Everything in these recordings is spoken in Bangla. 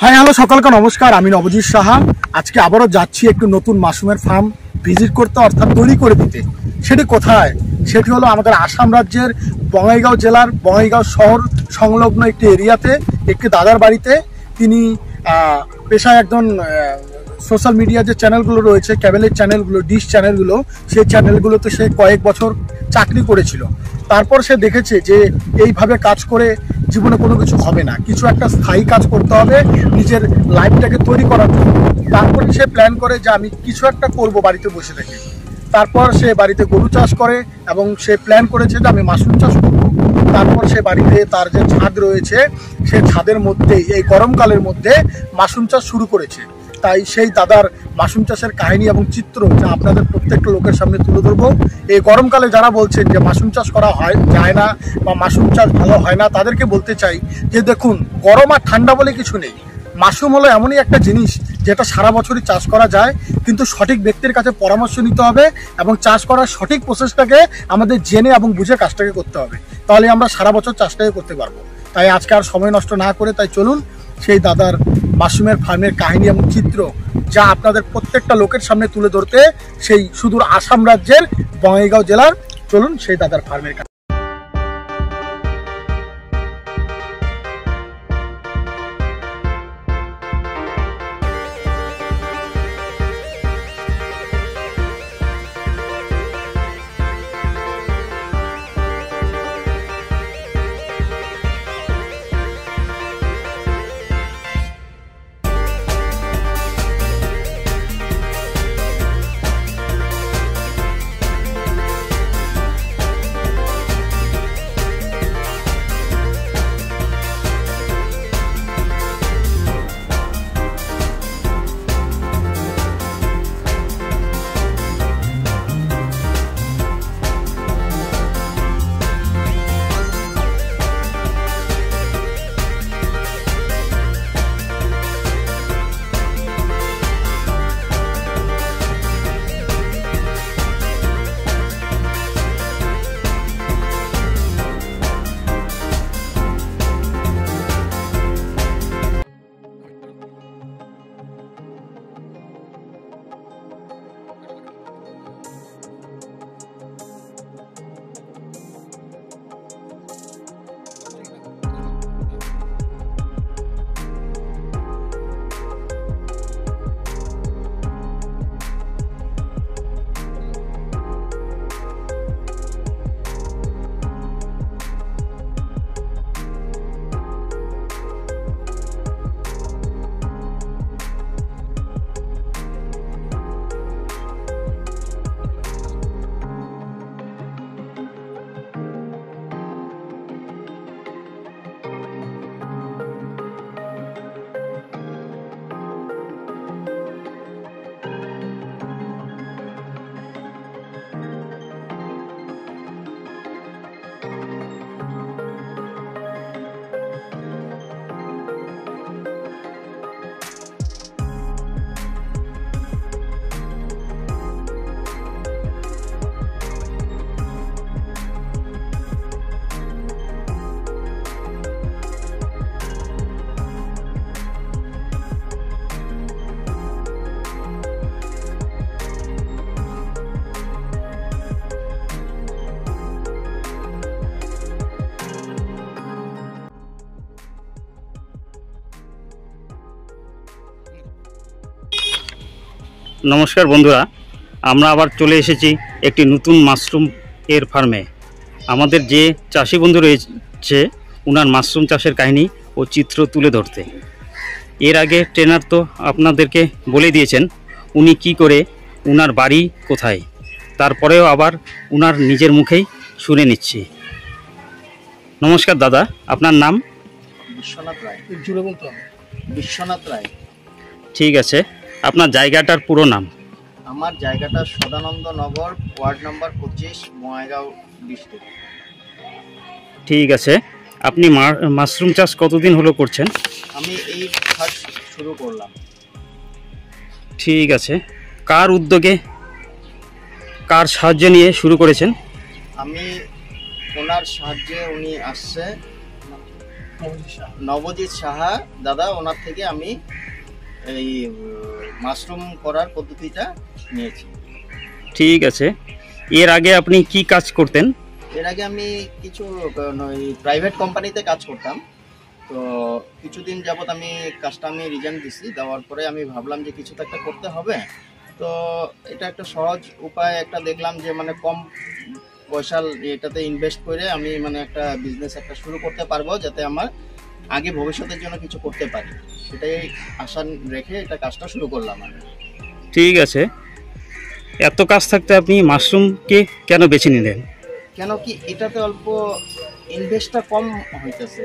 हाय हेलो सकालके नमस्कार आमी नवजित साहा आज के आबारो जाচ্ছি একটু নতুন মাশরুমের ফার্ম ভিজিট করতে অর্থাৎ তৈরি করে দিতে। সেটি কোথায়? সেটি হলো আমাদের আসাম রাজ্যের বঙ্গাইগাঁও জেলার বঙ্গাইগাঁও শহর সংলগ্ন একটি এরিয়াতে একটি দাদার বাড়িতে। তিনি পেশায় একজন সোশ্যাল মিডিয়া যে চ্যানেলগুলো রয়েছে, কেবলের চ্যানেলগুলো, ডিশ চ্যানেলগুলো, সেই চ্যানেলগুলোতে সে কয়েক বছর চাকরি করেছিল। তারপর সে দেখেছে যে এইভাবে কাজ করে জীবনে কোনো কিছু হবে না, কিছু একটা স্থায়ী কাজ করতে হবে নিজের লাইফটাকে তৈরি করার জন্য। তারপরে সে প্ল্যান করে যে আমি কিছু একটা করব বাড়িতে বসে থেকে। তারপর সে বাড়িতে গরু চাষ করে এবং সে প্ল্যান করেছে যে আমি মাশরুম চাষ করব। তারপর সে বাড়িতে তার যে ছাদ রয়েছে সেই ছাদের মধ্যে এই গরমকালের মধ্যে মাশরুম চাষ শুরু করেছে। তাই সেই দাদার মাশরুম চাষের কাহিনী এবং চিত্র যা আপনাদের প্রত্যেকটা লোকের সামনে তুলে ধরবো। এই গরমকালে যারা বলছেন যে মাশরুম চাষ করা যায় না বা মাশরুম চাষ ভালো হয় না, তাদেরকে বলতে চাই যে দেখুন, গরম আর ঠান্ডা বলে কিছু নেই। মাশরুম হলো এমনই একটা জিনিস যেটা সারা বছরই চাষ করা যায়, কিন্তু সঠিক ব্যক্তির কাছে পরামর্শ নিতে হবে এবং চাষ করার সঠিক প্রসেসটাকে আমাদের জেনে এবং বুঝে কাজটাকে করতে হবে, তাহলে আমরা সারা বছর চাষটাকে করতে পারবো। তাই আজকে আর সময় নষ্ট না করে তাই চলুন সেই দাদার মাশরুমের ফার্মের কাহিনী এবং চিত্র যা আপনাদের প্রত্যেকটা লোকের সামনে তুলে ধরতে সেই সুদূর আসাম রাজ্যের বঙ্গাইগাঁও জেলার চলুন সেই দাদার ফার্মের কাহিনী। नमस्कार बंधुरा আমরা আবার চলে এসেছি একটি নতুন মাশরুম এর ফার্মে। আমাদের যে চাষি বন্ধু রয়েছে উনার মাশরুম চাষের কাহিনী ও চিত্র তুলে ধরতে। এর আগে ট্রেনার তো আপনাদেরকে বলে দিয়েছেন উনি কি করে, উনার বাড়ি কোথায়, তারপরেও আবার উনার নিজের মুখেই শুনে নিচ্ছি। নমস্কার দাদা, আপনার নাম? বিশ্বনাথ রায়। জুড়ে বলতে হবে। বিশ্বনাথ রায়। ঠিক আছে, আপনার জায়গাটার পুরো নাম? আমার জায়গাটা সদানন্দ নগর, ওয়ার্ড নম্বর 25, বঙ্গাইগাঁও ডিস্ট্রিক্ট। ঠিক আছে, আপনি মাশরুম চাষ কতদিন হলো করছেন? আমি এই ফার্স্ট শুরু করলাম। ঠিক আছে, কার উদ্যোগে, কার সাহায্য নিয়ে শুরু করেছেন? আমি ওনার সাহায্যে, উনি আসছে নবজিৎ সাহা দাদা, ওনার থেকে আমি এই মাশরুম করার পদ্ধতিটা নিয়েছি। ঠিক আছে, এর আগে আপনি কি কাজ করতেন? এর আগে আমি কিছু প্রাইভেট কোম্পানিতে কাজ করতাম। তো কিছুদিন যাবত আমি কাজটা রিজাইন দিছি। দেওয়ার পরে আমি ভাবলাম যে কিছু তো একটা করতে হবে। তো এটা একটা সহজ উপায় একটা দেখলাম যে মানে কম পয়সা এটাতে ইনভেস্ট করে আমি মানে একটা বিজনেস একটা শুরু করতে পারবো, যাতে আমার আগে ভবিষ্যতের জন্য কিছু করতে পারি। সেটাই আশা রেখে এটা কাজটা শুরু করলাম আমি। ঠিক আছে, এত কাজ থাকতে আপনি মাশরুমকে কেন বেছে নিলেন? কেন কি এটাতে অল্প ইনভেস্টটা কম হইতেছে,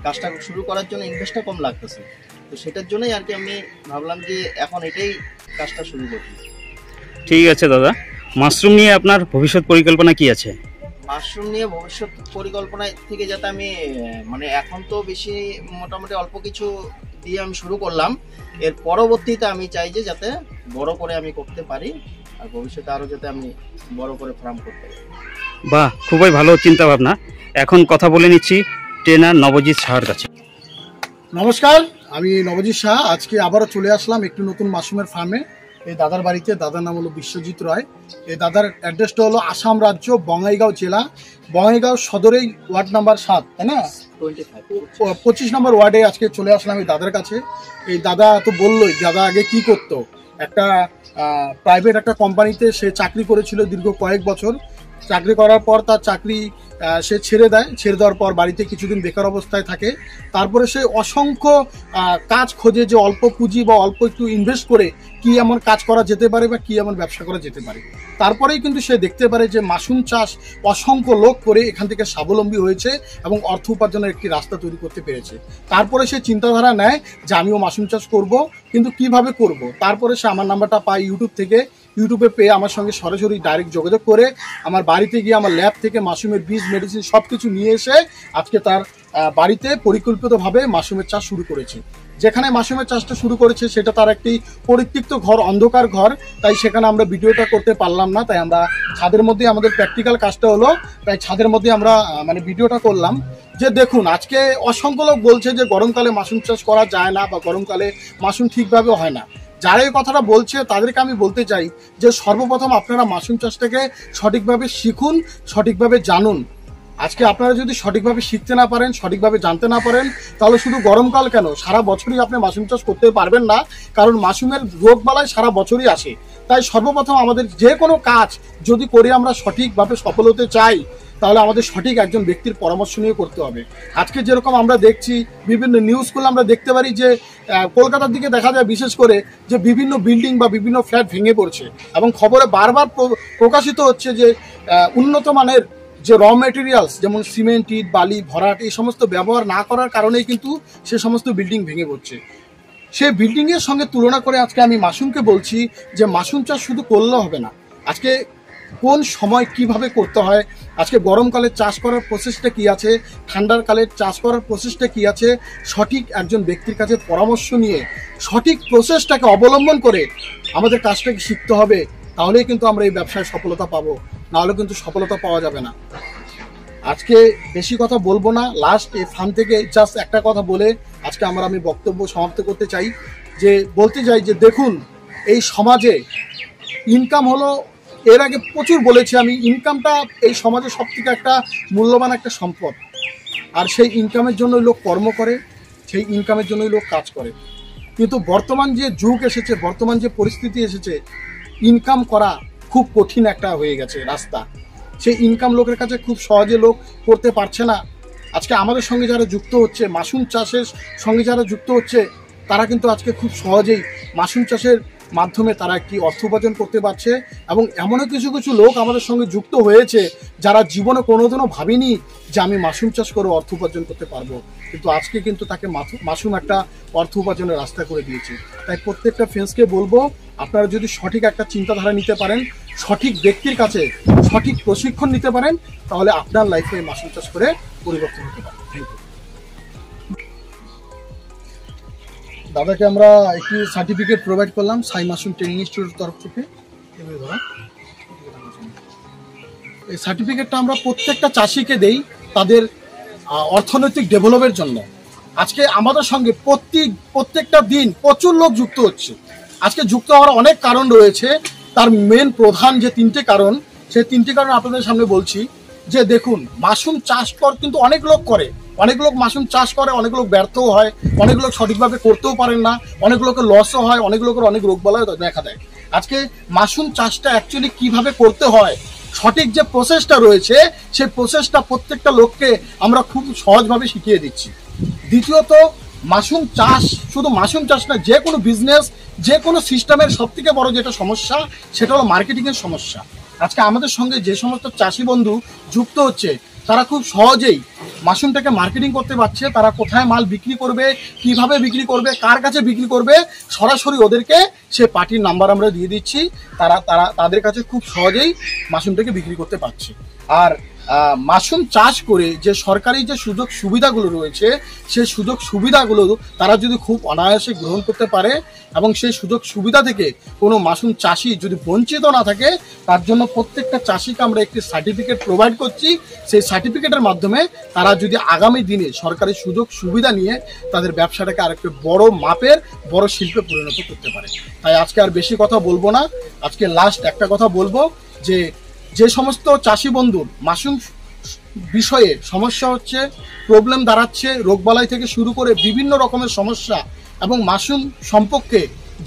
কাজটা শুরু করার জন্য ইনভেস্টটা কম লাগতেছে। তো সেটার জন্যই আর কি আমি ভাবলাম যে এখন এটাই কাজটা শুরু করি। ঠিক আছে দাদা, মাশরুম নিয়ে আপনার ভবিষ্যৎ পরিকল্পনা কি আছে? মাশরুম নিয়ে ভবিষ্যৎ পরিকল্পনা থেকে যাতে আমি মানে এখন তো বেশি মোটামুটি অল্প কিছু দিয়ে আমি শুরু করলাম, এর পরবর্তীতে আমি চাই যে যাতে বড় করে আমি করতে পারি, আর ভবিষ্যতে আরও যাতে আমি বড় করে ফার্ম করতে পারি। বাহ, খুবই ভালো চিন্তা ভাবনা। এখন কথা বলে নিচ্ছি ট্রেনার নবজিৎ সাহার কাছে। নমস্কার, আমি নবজিৎ শাহ। আজকে আবারও চলে আসলাম একটি নতুন মাশরুমের ফার্মে, এই দাদার বাড়িতে। দাদার নাম হলো বিশ্বজিৎ রায়। এই দাদার অ্যাড্রেসটা হলো আসাম রাজ্য, বঙ্গাইগাঁও জেলা, বঙ্গাইগাঁও সদরেই, ওয়ার্ড নাম্বার 7, তাই না? 25 নম্বর ওয়ার্ডে আজকে চলে আসলাম এই দাদার কাছে। এই দাদা তো বললোই, দাদা আগে কি করতো, একটা প্রাইভেট একটা কোম্পানিতে সে চাকরি করেছিল দীর্ঘ কয়েক বছর। চাকরি করার পর তার চাকরি সে ছেড়ে দেয়। ছেড়ে দেওয়ার পর বাড়িতে কিছুদিন বেকার অবস্থায় থাকে। তারপরে সে অসংখ্য কাজ খোঁজে যে অল্প পুঁজি বা অল্প একটু ইনভেস্ট করে কি এমন কাজ করা যেতে পারে বা কি এমন ব্যবসা করা যেতে পারে। তারপরেই কিন্তু সে দেখতে পারে যে মাশরুম চাষ অসংখ্য লোক করে এখান থেকে স্বাবলম্বী হয়েছে এবং অর্থ উপার্জনের একটি রাস্তা তৈরি করতে পেরেছে। তারপরে সে চিন্তাধারা নেয় যে আমিও মাশরুম চাষ করব, কিন্তু কিভাবে করব। তারপরে সে আমার নাম্বারটা পায় ইউটিউব থেকে। ইউটিউবে পেয়ে আমার সঙ্গে সরাসরি ডাইরেক্ট যোগাযোগ করে আমার বাড়িতে গিয়ে আমার ল্যাব থেকে মাশরুমের বীজ, মেডিসিন সব কিছু নিয়ে এসে আজকে তার বাড়িতে পরিকল্পিতভাবে মাশরুমের চাষ শুরু করেছে। যেখানে মাশরুমের চাষটা শুরু করেছে সেটা তার একটি পরিত্যক্ত ঘর, অন্ধকার ঘর, তাই সেখানে আমরা ভিডিওটা করতে পারলাম না। তাই আমরা ছাদের মধ্যে, আমাদের প্র্যাকটিক্যাল কাজটা হলো, তাই ছাদের মধ্যে আমরা মানে ভিডিওটা করলাম। যে দেখুন, আজকে অসংখ্য লোক বলছে যে গরমকালে মাশরুম চাষ করা যায় না বা গরমকালে মাশরুম ঠিকভাবে হয় না। যারা এই কথাটা বলছে তাদেরকে আমি বলতে চাই যে সর্বপ্রথম আপনারা মাশরুম চাষটাকে সঠিকভাবে শিখুন, সঠিকভাবে জানুন। আজকে আপনারা যদি সঠিকভাবে শিখতে না পারেন, সঠিকভাবে জানতে না পারেন, তাহলে শুধু গরমকাল কেন, সারা বছরই আপনি মাশরুম চাষ করতে পারবেন না, কারণ মাশরুমের রোগবালাই সারা বছরই আসে। তাই সর্বপ্রথম আমাদের যে কোনো কাজ যদি করে আমরা সঠিকভাবে সফল হতে চাই, তাহলে আমাদের সঠিক একজন ব্যক্তির পরামর্শ নিয়ে করতে হবে। আজকে যেরকম আমরা দেখছি বিভিন্ন নিউজগুলো আমরা দেখতে পারি যে কলকাতার দিকে দেখা যায় বিশেষ করে যে বিভিন্ন বিল্ডিং বা বিভিন্ন ফ্ল্যাট ভেঙে পড়ছে, এবং খবরে বারবার প্রকাশিত হচ্ছে যে উন্নত মানের যে র মেটেরিয়ালস যেমন সিমেন্ট, ইট, বালি, ভরাট এই সমস্ত ব্যবহার না করার কারণেই কিন্তু সে সমস্ত বিল্ডিং ভেঙে পড়ছে। সেই বিল্ডিংয়ের সঙ্গে তুলনা করে আজকে আমি মাশরুমকে বলছি যে মাশরুম চাষ শুধু করলে হবে না। আজকে কোন সময় কিভাবে করতে হয়, আজকে গরমকালে চাষ করার প্রসেসটা কি আছে, ঠান্ডার কালে চাষ করার প্রসেসটা কি আছে, সঠিক একজন ব্যক্তির কাছে পরামর্শ নিয়ে সঠিক প্রসেসটাকে অবলম্বন করে আমাদের কাজটাকে শিখতে হবে। তাহলেই কিন্তু আমরা এই ব্যবসায় সফলতা পাবো, নাহলে কিন্তু সফলতা পাওয়া যাবে না। আজকে বেশি কথা বলবো না, লাস্ট এই ফার্ম থেকে জাস্ট একটা কথা বলে আজকে আমি বক্তব্য সমাপ্ত করতে চাই। যে বলতে চাই যে দেখুন, এই সমাজে ইনকাম হলো, এর আগে প্রচুর বলেছি আমি, ইনকামটা এই সমাজে সব থেকে একটা মূল্যবান একটা সম্পদ। আর সেই ইনকামের জন্যই লোক কর্ম করে, সেই ইনকামের জন্যই লোক কাজ করে। কিন্তু বর্তমান যে যুগ এসেছে, বর্তমান যে পরিস্থিতি এসেছে, ইনকাম করা খুব কঠিন একটা হয়ে গেছে রাস্তা। সেই ইনকাম লোকের কাছে খুব সহজে লোক করতে পারছে না। আজকে আমাদের সঙ্গে যারা যুক্ত হচ্ছে, মাশরুম চাষের সঙ্গে যারা যুক্ত হচ্ছে, তারা কিন্তু আজকে খুব সহজেই মাশরুম চাষের মাধ্যমে তারা কি অর্থ উপার্জন করতে পারছে। এবং এমনও কিছু কিছু লোক আমাদের সঙ্গে যুক্ত হয়েছে যারা জীবনে কোনোদিনও ভাবেনি যে আমি মাশরুম চাষ করে অর্থ উপার্জন করতে পারবো, কিন্তু আজকে কিন্তু তাকে মাশরুম একটা অর্থ উপার্জনের রাস্তা করে দিয়েছে। তাই প্রত্যেকটা ফ্রেন্ডসকে বলবো, আপনারা যদি সঠিক একটা চিন্তাধারা নিতে পারেন, সঠিক ব্যক্তির কাছে সঠিক প্রশিক্ষণ নিতে পারেন, তাহলে আপনার লাইফে মাশরুম চাষ করে পরিবর্তন হতে পারে। দাদাকে আমরা একটি সার্টিফিকেট প্রোভাইড করলাম সাই মাশরুম ট্রেনিং ইনস্টিটিউটের তরফ থেকে। এই সার্টিফিকেটটা আমরা প্রত্যেকটা চাষিকে দেই তাদের অর্থনৈতিক ডেভেলপের জন্য। আজকে আমাদের সঙ্গে প্রত্যেকটা দিন প্রচুর লোক যুক্ত হচ্ছে। আজকে যুক্ত হওয়ার অনেক কারণ রয়েছে, তার মেন প্রধান যে 3টে কারণ, সেই 3টে কারণ আপনাদের সামনে বলছি। যে দেখুন, মাশরুম চাষ কিন্তু অনেক লোক করে, অনেক লোক মাশরুম চাষ করে, অনেক লোক ব্যর্থও হয়, অনেক লোক সঠিকভাবে করতেও পারেন না, অনেক লোকের লসও হয়, অনেক লোকের অনেক রোগবালাই দেখা দেয়। আজকে মাশরুম চাষটা অ্যাকচুয়ালি কিভাবে করতে হয়, সঠিক যে প্রসেসটা রয়েছে, সেই প্রসেসটা প্রত্যেকটা লোককে আমরা খুব সহজভাবে শিখিয়ে দিচ্ছি। দ্বিতীয়ত, মাশরুম চাষ শুধু মাশরুম চাষ না, যে কোনো বিজনেস, যে কোনো সিস্টেমের সবথেকে বড় যেটা সমস্যা, সেটা হলো মার্কেটিংয়ের সমস্যা। আজকে আমাদের সঙ্গে যে সমস্ত চাষি বন্ধু যুক্ত হচ্ছে, তারা খুব সহজেই মাশরুমটাকে মার্কেটিং করতে পারছে। তারা কোথায় মাল বিক্রি করবে, কিভাবে বিক্রি করবে, কার কাছে বিক্রি করবে, সরাসরি ওদেরকে সে পার্টির নাম্বার আমরা দিয়ে দিচ্ছি। তাদের কাছে খুব সহজেই মাশরুমটাকে বিক্রি করতে পারছে। আর মাশরুম চাষ করে যে সরকারি যে সুযোগ সুবিধাগুলো রয়েছে, সেই সুযোগ সুবিধাগুলো তারা যদি খুব অনায়াসে গ্রহণ করতে পারে এবং সেই সুযোগ সুবিধা থেকে কোনো মাশরুম চাষি যদি বঞ্চিত না থাকে, তার জন্য প্রত্যেকটা চাষিকে আমরা একটি সার্টিফিকেট প্রোভাইড করছি। সেই সার্টিফিকেটের মাধ্যমে তারা যদি আগামী দিনে সরকারি সুযোগ সুবিধা নিয়ে তাদের ব্যবসাটাকে আরেকটু বড় মাপের বড় শিল্পে পরিণত করতে পারে। তাই আজকে আর বেশি কথা বলবো না, আজকে লাস্ট একটা কথা বলবো, যে সমস্ত চাষি বন্ধুর মাশরুম বিষয়ে সমস্যা হচ্ছে, প্রবলেম দাঁড়াচ্ছে, রোগবালাই থেকে শুরু করে বিভিন্ন রকমের সমস্যা, এবং মাশরুম সম্পর্কে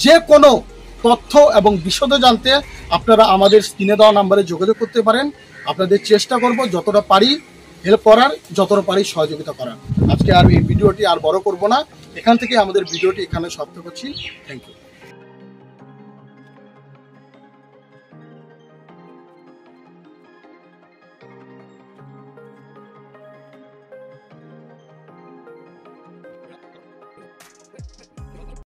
যে কোনো তথ্য এবং বিশদে জানতে আপনারা আমাদের স্ক্রিনে দেওয়া নাম্বারে যোগাযোগ করতে পারেন। আপনাদের চেষ্টা করব যতটা পারি হেল্প করার, যতটা পারি সহযোগিতা করার। আজকে আর এই ভিডিওটি আর বড় করব না, এখান থেকে আমাদের ভিডিওটি এখানে সমাপ্ত করছি। Thank you.